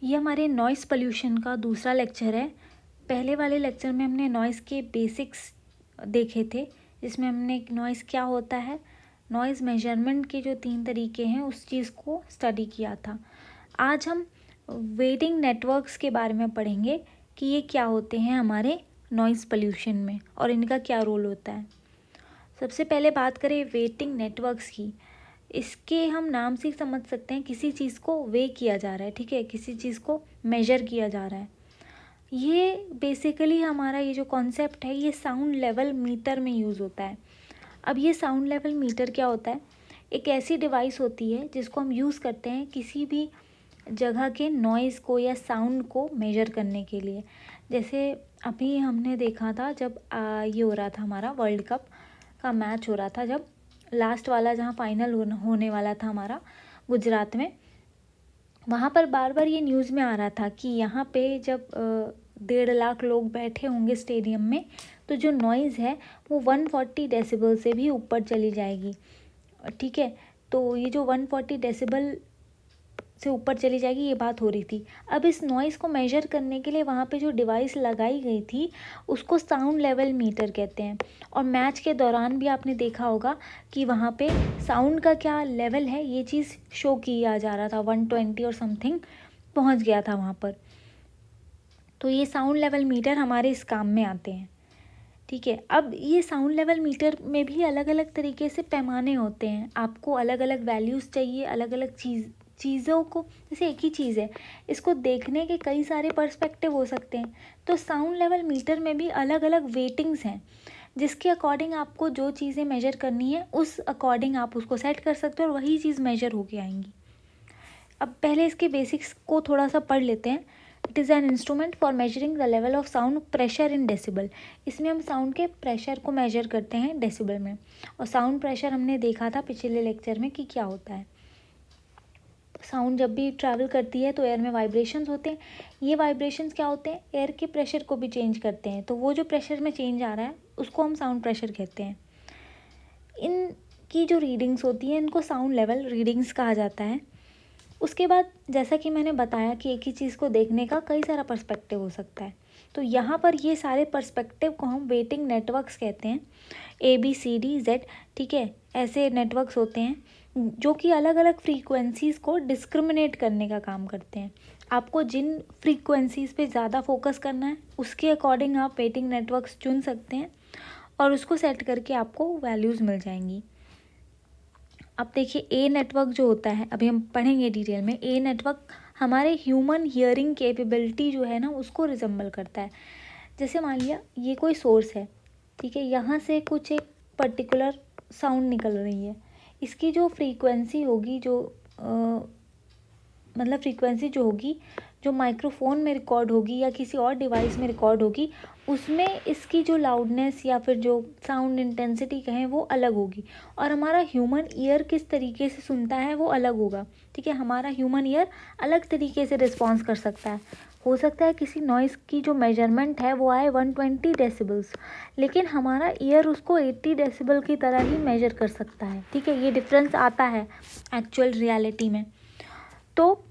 ये हमारे noise pollution का दूसरा लेक्चर है। पहले वाले लेक्चर में हमने नॉइज़ के बेसिक्स देखे थे, जिसमें हमने नॉइज़ क्या होता है, नॉइज़ मेजरमेंट के जो 3 तरीके हैं उस चीज़ को स्टडी किया था। आज हम वेटिंग नेटवर्क्स के बारे में पढ़ेंगे कि ये क्या होते हैं हमारे नॉइज़ पोल्यूशन में और इनका क्या रोल होता है। सबसे पहले बात करें वेटिंग नेटवर्क्स की। इसके हम नाम से ही समझ सकते हैं किसी चीज़ को वे किया जा रहा है, ठीक है, किसी चीज़ को मेजर किया जा रहा है। ये बेसिकली हमारा ये जो कॉन्सेप्ट है ये साउंड लेवल मीटर में यूज़ होता है। अब ये साउंड लेवल मीटर क्या होता है, एक ऐसी डिवाइस होती है जिसको हम यूज़ करते हैं किसी भी जगह के नॉइज़ को या साउंड को मेजर करने के लिए। जैसे अभी हमने देखा था जब ये हो रहा था, हमारा वर्ल्ड कप का मैच हो रहा था, जब लास्ट वाला जहाँ फाइनल होने वाला था हमारा गुजरात में, वहाँ पर बार बार ये न्यूज़ में आ रहा था कि यहाँ पे जब 1.5 लाख लोग बैठे होंगे स्टेडियम में, तो जो नॉइज़ है वो 140 डेसिबल से भी ऊपर चली जाएगी, ठीक है। तो ये जो 140 डेसिबल से ऊपर चली जाएगी, ये बात हो रही थी। अब इस नॉइज़ को मेजर करने के लिए वहाँ पे जो डिवाइस लगाई गई थी उसको साउंड लेवल मीटर कहते हैं। और मैच के दौरान भी आपने देखा होगा कि वहाँ पे साउंड का क्या लेवल है ये चीज़ शो किया जा रहा था, 120 और समथिंग पहुँच गया था वहाँ पर। तो ये साउंड लेवल मीटर हमारे इस काम में आते हैं, ठीक है। अब ये साउंड लेवल मीटर में भी अलग अलग तरीके से पैमाने होते हैं। आपको अलग अलग वैल्यूज़ चाहिए, अलग अलग चीज़ों को, जैसे एक ही चीज़ है, इसको देखने के कई सारे पर्सपेक्टिव हो सकते हैं। तो साउंड लेवल मीटर में भी अलग अलग वेटिंग्स हैं, जिसके अकॉर्डिंग आपको जो चीज़ें मेजर करनी है उस अकॉर्डिंग आप उसको सेट कर सकते हो और वही चीज़ मेजर होके आएंगी। अब पहले इसके बेसिक्स को थोड़ा सा पढ़ लेते हैं। It is an instrument for measuring the level of sound pressure in decibel. इसमें हम साउंड के प्रेशर को मेजर करते हैं डेसिबल में। और साउंड प्रेशर हमने देखा था पिछले लेक्चर में कि क्या होता है। साउंड जब भी ट्रैवल करती है तो एयर में वाइब्रेशंस होते हैं। ये वाइब्रेशंस क्या होते हैं, एयर के प्रेशर को भी चेंज करते हैं। तो वो जो प्रेशर में चेंज आ रहा है उसको हम साउंड प्रेशर कहते हैं। इनकी जो रीडिंग्स होती हैं इनको साउंड लेवल रीडिंग्स कहा जाता है। उसके बाद जैसा कि मैंने बताया कि एक ही चीज़ को देखने का कई सारा पर्सपेक्टिव हो सकता है, तो यहाँ पर ये सारे पर्सपेक्टिव को हम वेटिंग नेटवर्क्स कहते हैं। ABCD Z, ठीक है, ऐसे नेटवर्क्स होते हैं जो कि अलग अलग फ्रीक्वेंसीज़ को डिस्क्रिमिनेट करने का काम करते हैं। आपको जिन फ्रीक्वेंसीज़ पे ज़्यादा फोकस करना है उसके अकॉर्डिंग आप वेटिंग नेटवर्क्स चुन सकते हैं और उसको सेट करके आपको वैल्यूज़ मिल जाएंगी। अब देखिए ए नेटवर्क जो होता है, अभी हम पढ़ेंगे डिटेल में। ए नेटवर्क हमारे ह्यूमन हियरिंग कैपेबिलिटी जो है ना उसको रिजेंबल करता है। जैसे मान लिया ये कोई सोर्स है, ठीक है, यहाँ से कुछ एक पर्टिकुलर साउंड निकल रही है। इसकी जो फ्रीक्वेंसी होगी, जो मतलब फ्रीक्वेंसी जो होगी, जो माइक्रोफोन में रिकॉर्ड होगी या किसी और डिवाइस में रिकॉर्ड होगी, उसमें इसकी जो लाउडनेस या फिर जो साउंड इंटेंसिटी कहें वो अलग होगी। और हमारा ह्यूमन ईयर किस तरीके से सुनता है वो अलग होगा, ठीक है। हमारा ह्यूमन ईयर अलग तरीके से रिस्पॉन्स कर सकता है। हो सकता है किसी नॉइज़ की जो मेजरमेंट है वो आए 120 डेसिबल्स, लेकिन हमारा ईयर उसको 80 डेसिबल की तरह ही मेजर कर सकता है, ठीक है। ये डिफरेंस आता है एक्चुअल रियलिटी में। तो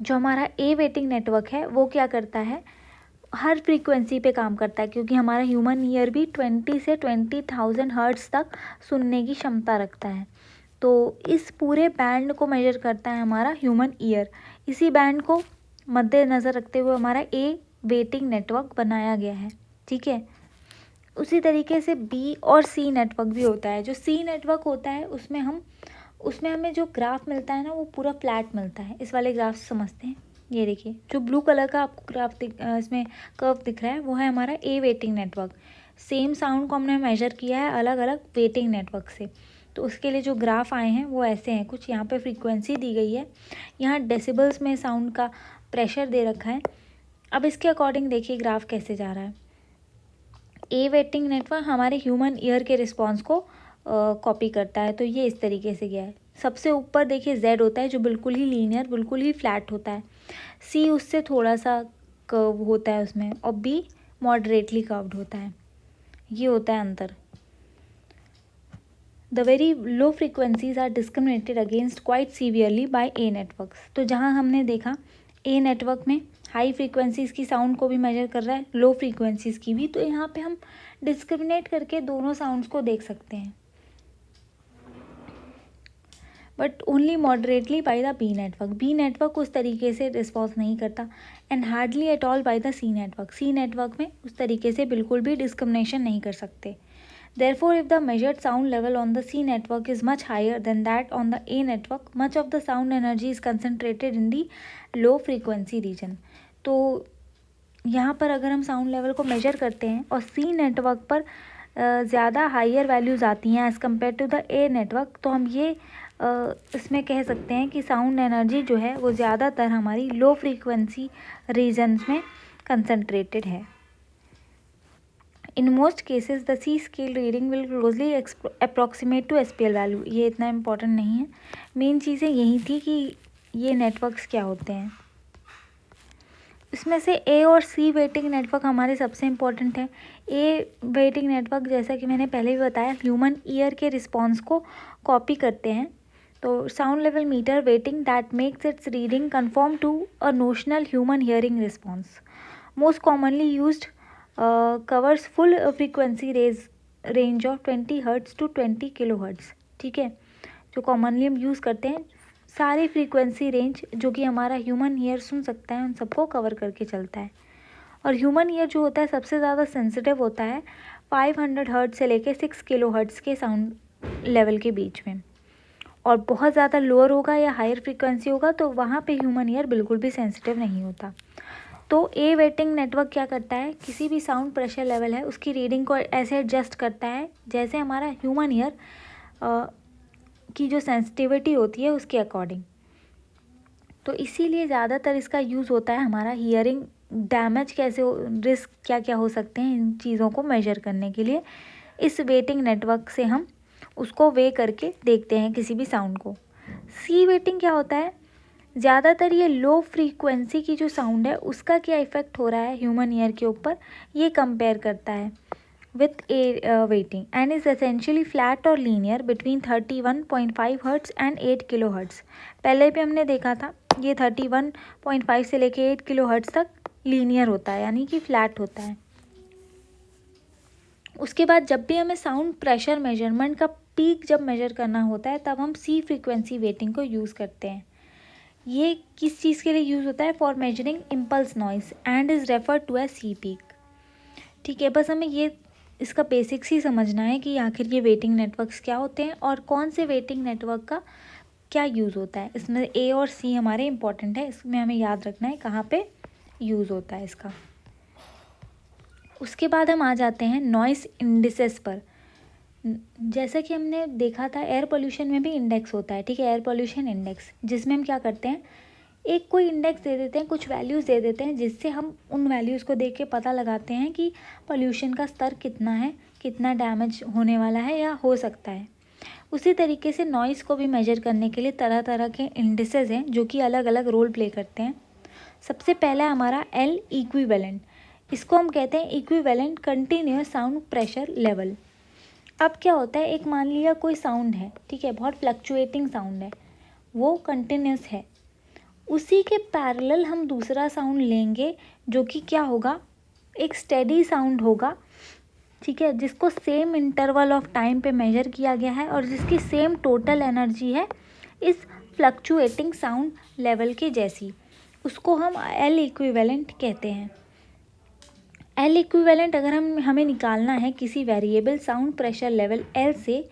जो हमारा ए वेटिंग नेटवर्क है वो क्या करता है, हर फ्रीक्वेंसी पे काम करता है, क्योंकि हमारा ह्यूमन ईयर भी 20 से 20,000 हर्ट्ज़ तक सुनने की क्षमता रखता है। तो इस पूरे बैंड को मेजर करता है हमारा ह्यूमन ईयर। इसी बैंड को मद्देनज़र रखते हुए हमारा ए वेटिंग नेटवर्क बनाया गया है, ठीक है। उसी तरीके से बी और सी नेटवर्क भी होता है। जो सी नेटवर्क होता है उसमें हमें जो ग्राफ मिलता है ना वो पूरा फ्लैट मिलता है। इस वाले ग्राफ से समझते हैं। ये देखिए जो ब्लू कलर का आपको ग्राफ इसमें कर्व दिख रहा है वो है हमारा ए वेटिंग नेटवर्क। सेम साउंड को हमने मेजर किया है अलग अलग वेटिंग नेटवर्क से। तो उसके लिए जो ग्राफ आए हैं वो ऐसे हैं कुछ। यहाँ पे फ्रीक्वेंसी दी गई है, यहाँ डेसिबल्स में साउंड का प्रेशर दे रखा है। अब इसके अकॉर्डिंग देखिए ग्राफ कैसे जा रहा है। ए वेटिंग नेटवर्क हमारे ह्यूमन ईयर के रिस्पॉन्स को कॉपी करता है। तो ये इस तरीके से गया है। सबसे ऊपर देखिए जेड होता है जो बिल्कुल ही लीनियर, बिल्कुल ही फ्लैट होता है। सी उससे थोड़ा सा कर्व होता है उसमें, और बी मॉडरेटली कर्व्ड होता है। ये होता है अंतर। The very low frequencies are discriminated against quite severely by A networks. तो जहाँ हमने देखा ए नेटवर्क में हाई फ्रीक्वेंसीज़ की साउंड को भी मेजर कर रहा है, लो फ्रीक्वेंसीज़ की भी। तो यहाँ पे हम डिस्क्रिमिनेट करके दोनों साउंड्स को देख सकते हैं, but only moderately by the B network. B network उस तरीके से रिस्पॉन्स नहीं करता, and hardly at all by the C network. C network में उस तरीके से बिल्कुल भी डिस्क्रिमिनेशन नहीं कर सकते। Therefore, if the measured sound level on the C network is much higher than that on the A network, much of the sound energy is concentrated in the low frequency region. तो यहाँ पर अगर हम sound level को major करते हैं और C network पर ज़्यादा हायर वैल्यूज़ आती हैं as compared to the A network, तो हम ये इसमें कह सकते हैं कि साउंड एनर्जी जो है वो ज़्यादातर हमारी लो फ्रीक्वेंसी रीजन्स में कंसनट्रेटेड है। In most cases the C scale reading will closely approximate to SPL value। ये इतना इम्पोर्टेंट नहीं है, मेन चीज़ें यही थी कि ये नेटवर्क्स क्या होते हैं। इसमें से A और C वेटिंग नेटवर्क हमारे सबसे इम्पोर्टेंट है। A वेटिंग नेटवर्क, जैसा कि मैंने पहले भी बताया, ह्यूमन ईयर के रिस्पॉन्स को कॉपी करते हैं। तो sound level meter weighting that makes its reading confirm to a notional human hearing response. Most commonly used covers full frequency range of 20 hertz to 20 kilohertz. ठीक है, जो commonly हम use करते हैं, सारी फ्रीक्वेंसी रेंज जो कि हमारा ह्यूमन ईयर सुन सकता है उन सबको कवर करके चलता है। और ह्यूमन ईयर जो होता है सबसे ज़्यादा सेंसिटिव होता है 500 हर्ट्ज़ से लेके 6 किलो हर्ट्ज़ के साउंड लेवल के बीच में। और बहुत ज़्यादा लोअर होगा या हायर फ्रीक्वेंसी होगा तो वहाँ पे ह्यूमन ईयर बिल्कुल भी सेंसिटिव नहीं होता। तो ए वेटिंग नेटवर्क क्या करता है, किसी भी साउंड प्रेशर लेवल है उसकी रीडिंग को ऐसे एडजस्ट करता है जैसे हमारा ह्यूमन ईयर की जो सेंसिटिविटी होती है उसके अकॉर्डिंग। तो इसीलिए ज़्यादातर इसका यूज़ होता है हमारा हियरिंग डैमेज कैसे रिस्क क्या क्या हो सकते हैं इन चीज़ों को मेजर करने के लिए। इस वेटिंग नेटवर्क से हम उसको वे करके देखते हैं किसी भी साउंड को। सी वेटिंग क्या होता है, ज़्यादातर ये लो फ्रीक्वेंसी की जो साउंड है उसका क्या इफ़ेक्ट हो रहा है ह्यूमन ईयर के ऊपर, ये कंपेयर करता है with A weighting and is essentially flat और linear between 31.5 hertz and 8 kilo hertz. पहले भी हमने देखा था ये 31.5 से लेके 8 किलो हर्ट्ज़ तक लीनियर होता है, यानी कि फ्लैट होता है। उसके बाद जब भी हमें साउंड प्रेशर मेजरमेंट का पीक जब मेजर करना होता है तब हम सी फ्रीक्वेंसी वेटिंग को यूज़ करते हैं। ये किस चीज़ के लिए यूज़ होता है, for measuring impulse noise and is refer to as C peak. ठीक है, बस हमें ये इसका बेसिक्स ही समझना है कि आखिर ये वेटिंग नेटवर्क्स क्या होते हैं और कौन से वेटिंग नेटवर्क का क्या यूज़ होता है। इसमें ए और सी हमारे इंपॉर्टेंट है, इसमें हमें याद रखना है कहाँ पे यूज़ होता है इसका। उसके बाद हम आ जाते हैं नॉइस इंडिसेस पर। जैसा कि हमने देखा था एयर पोल्यूशन में भी इंडेक्स होता है। ठीक है, एयर पोल्यूशन इंडेक्स, जिसमें हम क्या करते हैं, एक कोई इंडेक्स दे देते हैं, कुछ वैल्यूज़ दे देते हैं, जिससे हम उन वैल्यूज़ को देख के पता लगाते हैं कि पोल्यूशन का स्तर कितना है, कितना डैमेज होने वाला है या हो सकता है। उसी तरीके से नॉइज़ को भी मेजर करने के लिए तरह तरह के इंडिसेस हैं जो कि अलग अलग रोल प्ले करते हैं। सबसे पहला है हमारा एल इक्विवेलेंट। इसको हम कहते हैं equivalent continuous sound pressure level. अब क्या होता है, एक मान लिया कोई साउंड है, ठीक है, बहुत फ्लक्चुएटिंग साउंड है, वो कंटिन्यूस है, उसी के पैरेलल हम दूसरा साउंड लेंगे जो कि क्या होगा, एक स्टेडी साउंड होगा। ठीक है, जिसको सेम इंटरवल ऑफ टाइम पे मेजर किया गया है और जिसकी सेम टोटल एनर्जी है इस फ्लक्चुएटिंग साउंड लेवल के जैसी, उसको हम एल इक्विवेलेंट कहते हैं। एल इक्विवेलेंट अगर हमें निकालना है किसी variable sound pressure level L से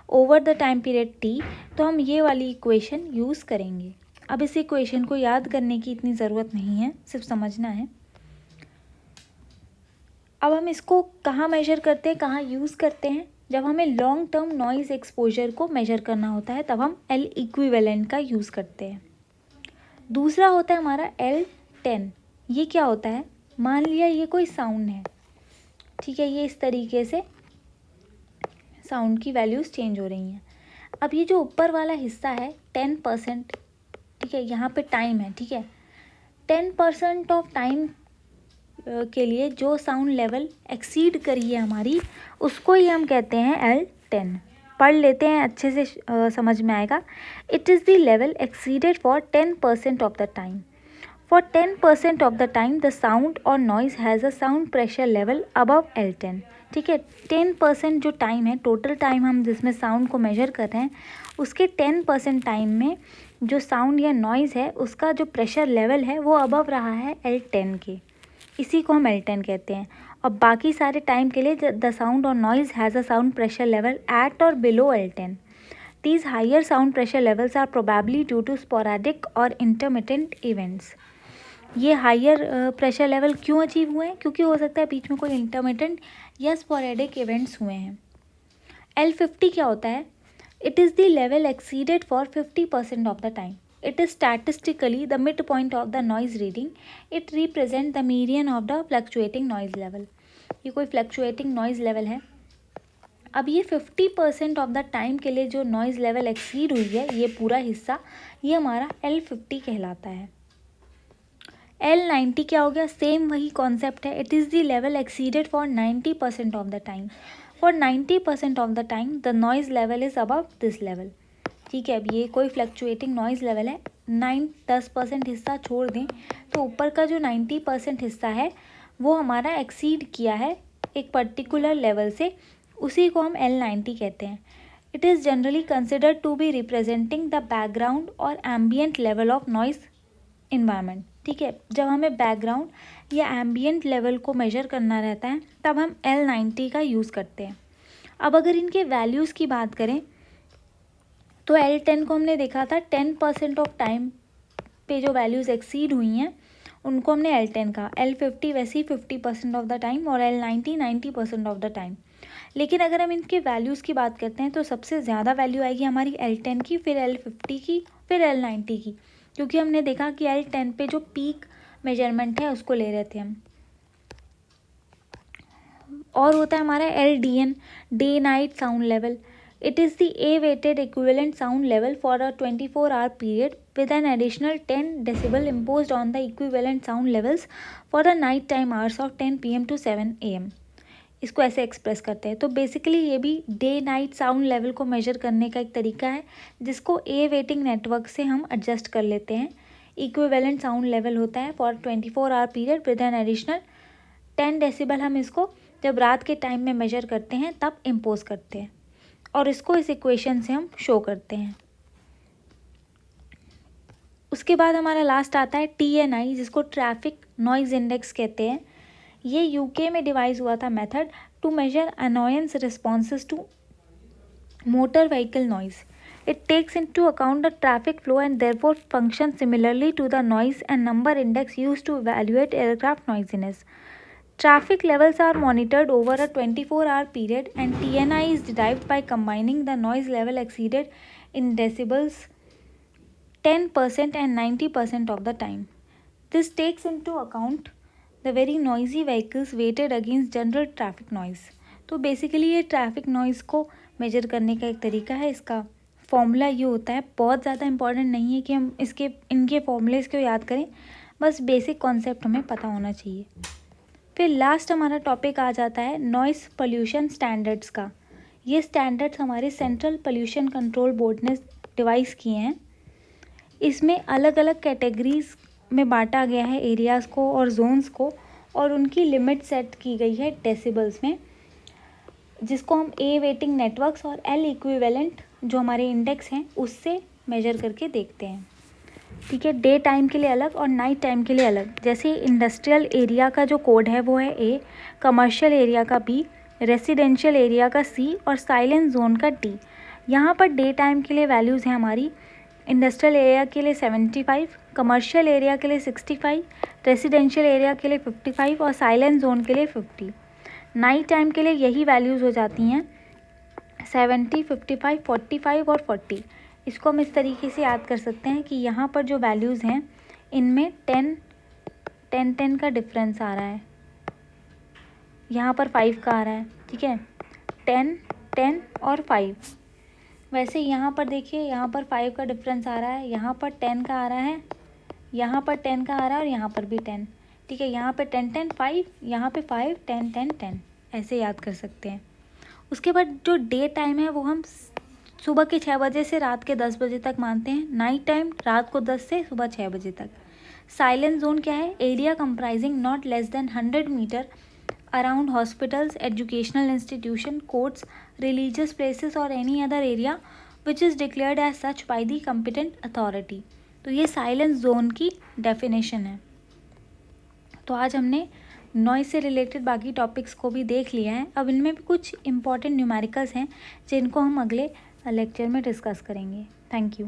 over the time period T, तो हम ये वाली इक्वेशन यूज़ करेंगे। अब इस इक्वेशन को याद करने की इतनी ज़रूरत नहीं है, सिर्फ समझना है। अब हम इसको कहाँ मेजर करते हैं, कहाँ यूज़ करते हैं, जब हमें लॉन्ग टर्म नॉइज़ एक्सपोजर को मेजर करना होता है तब हम एल इक्विवेलेंट का यूज़ करते हैं। दूसरा होता है हमारा L10। ये क्या होता है, मान लिया ये कोई साउंड है, ठीक है, ये इस तरीके से साउंड की वैल्यूज़ चेंज हो रही हैं। अब ये जो ऊपर वाला हिस्सा है 10%, ठीक है, यहाँ पे टाइम है, ठीक है, 10% ऑफ टाइम के लिए जो साउंड लेवल एक्सीड करी है हमारी, उसको ही हम कहते हैं L10। पढ़ लेते हैं, अच्छे से समझ में आएगा। It is the level exceeded for 10% of the time. For 10% of the time the sound or noise has a sound pressure level above L10। ठीक है, 10% जो टाइम है, टोटल टाइम हम जिसमें साउंड को मेजर कर रहे हैं, उसके 10% टाइम में जो साउंड या नॉइज़ है उसका जो प्रेशर लेवल है वो अबव रहा है L10 के, इसी को हम L10 कहते हैं। और बाकी सारे टाइम के लिए द साउंड और noise has a sound pressure level at और below L10। These higher sound pressure levels are probably due to sporadic और intermittent events। ये हायर प्रेशर लेवल क्यों अचीव हुए हैं? क्योंकि हो सकता है बीच में कोई इंटरमिटेंट या स्पोरेडिक इवेंट्स हुए हैं। L50 क्या होता है? It is the level exceeded for 50% of the time. It is statistically the mid point of the noise reading. It represent the median of the fluctuating noise level. ये कोई fluctuating noise level है। अब ये 50% of the time के लिए जो noise level exceed हुई है, ये पूरा हिस्सा, ये हमारा L50 कहलाता है। L90 क्या हो गया? सेम वही कॉन्सेप्ट है। It is the level exceeded for 90% of the time. For 90% of the time the noise level is above this level. ठीक है, अब ये कोई फ्लक्चुएटिंग नॉइज़ लेवल है। 10% हिस्सा छोड़ दें तो ऊपर का जो 90% हिस्सा है वो हमारा एक्सीड किया है एक पर्टिकुलर लेवल से, उसी को हम L90 कहते हैं। It is generally considered to be representing the background और ambient level of noise environment. ठीक है, जब हमें बैकग्राउंड या एम्बियंट लेवल को मेजर करना रहता है तब हम L90 का यूज़ करते हैं। अब अगर इनके वैल्यूज़ की बात करें तो L10 को हमने देखा था 10% ऑफ टाइम पे जो वैल्यूज़ एक्सीड हुई हैं उनको हमने L10 कहा। L50 वैसे ही 50% ऑफ द टाइम और L90 90% ऑफ द टाइम। लेकिन अगर हम इनके वैल्यूज़ की बात करते हैं तो सबसे ज़्यादा वैल्यू आएगी हमारी L10 की, फिर L50 की, फिर L90 की, क्योंकि हमने देखा कि L10 पे जो पीक मेजरमेंट है उसको ले रहे थे हम। और होता है हमारा LDN, day night sound level. It is the A weighted equivalent sound level for a 24-hour period with an additional 10 decibel imposed on the equivalent sound levels for the night time hours of 10 PM to 7 AM। इसको ऐसे express करते हैं। तो basically ये भी day night sound level को major करने का एक तरीका है जिसको ए वेटिंग नेटवर्क से हम एडजस्ट कर लेते हैं। इक्विवेलेंट साउंड लेवल होता है for 24-hour period with an additional 10 decibel. हम इसको जब रात के टाइम में मेजर करते हैं तब इम्पोज करते हैं और इसको इस इक्वेशन से हम शो करते हैं। उसके बाद हमारा लास्ट आता है TNI, जिसको ट्रैफिक नॉइज़ इंडेक्स कहते हैं। ये यूके में डिवाइस हुआ था method to measure annoyance responses to motor vehicle noise. It takes into account the traffic flow and therefore function similarly to the noise and number index used to evaluate aircraft noisiness. Traffic levels are monitored over a 24-hour period and TNI is derived by combining the noise level exceeded in decibels 10% and 90% of the time. This takes into account the very noisy vehicles weighted against general traffic noise। तो basically ये traffic noise को major करने का एक तरीका है। इसका formula ये होता है, बहुत ज़्यादा इंपॉर्टेंट नहीं है कि हम इनके फॉर्मूलेज़ को याद करें, बस बेसिक कॉन्सेप्ट हमें पता होना चाहिए। फिर लास्ट हमारा टॉपिक आ जाता है नॉइज़ पोल्यूशन स्टैंडर्ड्स का। ये स्टैंडर्ड्स हमारे सेंट्रल पोल्यूशन कंट्रोल बोर्ड ने डिवाइस किए हैं। इसमें अलग अलग कैटेगरीज में बांटा गया है एरियाज़ को और जोन्स को, और उनकी लिमिट सेट की गई है डेसिबल्स में, जिसको हम ए वेटिंग नेटवर्क्स और एल इक्विवेलेंट जो हमारे इंडेक्स हैं उससे मेजर करके देखते हैं। ठीक है, डे टाइम के लिए अलग और नाइट टाइम के लिए अलग। जैसे इंडस्ट्रियल एरिया का जो कोड है वो है A, कमर्शियल एरिया का B, रेसिडेंशियल एरिया का C और साइलेंट जोन का D। यहाँ पर डे टाइम के लिए वैल्यूज़ हैं हमारी इंडस्ट्रियल एरिया के लिए 75, कमर्शियल एरिया के लिए 65, रेसिडेंशियल एरिया के लिए 55 और साइलेंट जोन के लिए 50। नाइट टाइम के लिए यही वैल्यूज़ हो जाती हैं 70, 55, 45 और 40। इसको हम इस तरीके से याद कर सकते हैं कि यहाँ पर जो वैल्यूज़ हैं इनमें 10 का डिफरेंस आ रहा है, यहाँ पर 5 का आ रहा है। ठीक है, 10 और 5। वैसे यहाँ पर देखिए, यहाँ पर 5 का डिफरेंस आ रहा है, यहाँ पर 10 का आ रहा है, यहाँ पर 10 का आ रहा है और यहाँ पर भी 10। ठीक है, यहाँ पे 10, 5, यहाँ पे 5, 10, ऐसे याद कर सकते हैं। उसके बाद जो डे टाइम है वो हम सुबह के 6 बजे से रात के 10 बजे तक मानते हैं। नाइट टाइम रात को 10 से सुबह 6 बजे तक। साइलेंस जोन क्या है? Area comprising not less than 100 metre around hospitals, educational institution, courts, religious places और any other area which is declared as such by the competent authority. तो ये साइलेंस जोन की डेफिनेशन है। तो आज हमने नॉइज़ से रिलेटेड बाकी टॉपिक्स को भी देख लिया है। अब इनमें भी कुछ इंपॉर्टेंट न्यूमेरिकल्स हैं जिनको हम अगले लेक्चर में डिस्कस करेंगे। Thank you.